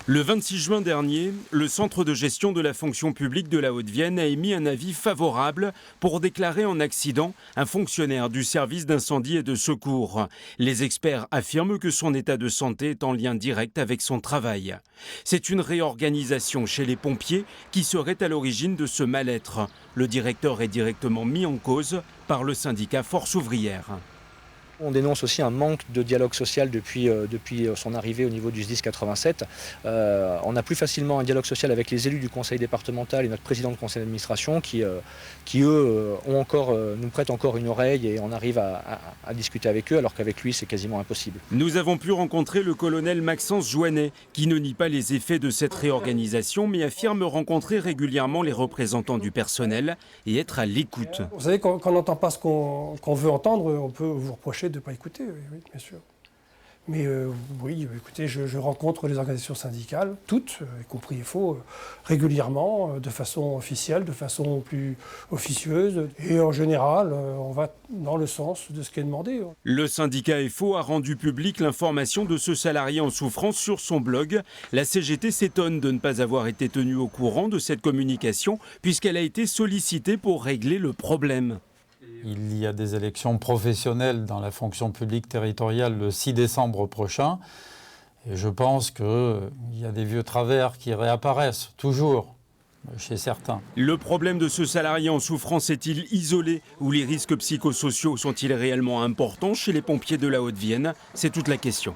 Le 26 juin dernier, le centre de gestion de la fonction publique de la Haute-Vienne a émis un avis favorable pour déclarer en accident un fonctionnaire du service d'incendie et de secours. Les experts affirment que son état de santé est en lien direct avec son travail. C'est une réorganisation chez les pompiers qui serait à l'origine de ce mal-être. Le directeur est directement mis en cause par le syndicat Force ouvrière. On dénonce aussi un manque de dialogue social depuis son arrivée au niveau du SDIS 87. On a plus facilement un dialogue social avec les élus du conseil départemental et notre président de conseil d'administration qui eux, nous prêtent encore une oreille et on arrive à discuter avec eux alors qu'avec lui, c'est quasiment impossible. Nous avons pu rencontrer le colonel Maxence Joannet qui ne nie pas les effets de cette réorganisation mais affirme rencontrer régulièrement les représentants du personnel et être à l'écoute. Vous savez, quand on n'entend pas ce qu'on veut entendre, on peut vous reprocher de ne pas écouter, oui, bien sûr. Mais oui, écoutez, je rencontre les organisations syndicales, toutes, y compris FO, régulièrement, de façon officielle, de façon plus officieuse. Et en général, on va dans le sens de ce qui est demandé. Le syndicat FO a rendu public l'information de ce salarié en souffrance sur son blog. La CGT s'étonne de ne pas avoir été tenue au courant de cette communication, puisqu'elle a été sollicitée pour régler le problème. Il y a des élections professionnelles dans la fonction publique territoriale le 6 décembre prochain. Et je pense qu'il y a des vieux travers qui réapparaissent, toujours, chez certains. Le problème de ce salarié en souffrance est-il isolé ou les risques psychosociaux sont-ils réellement importants chez les pompiers de la Haute-Vienne? C'est toute la question.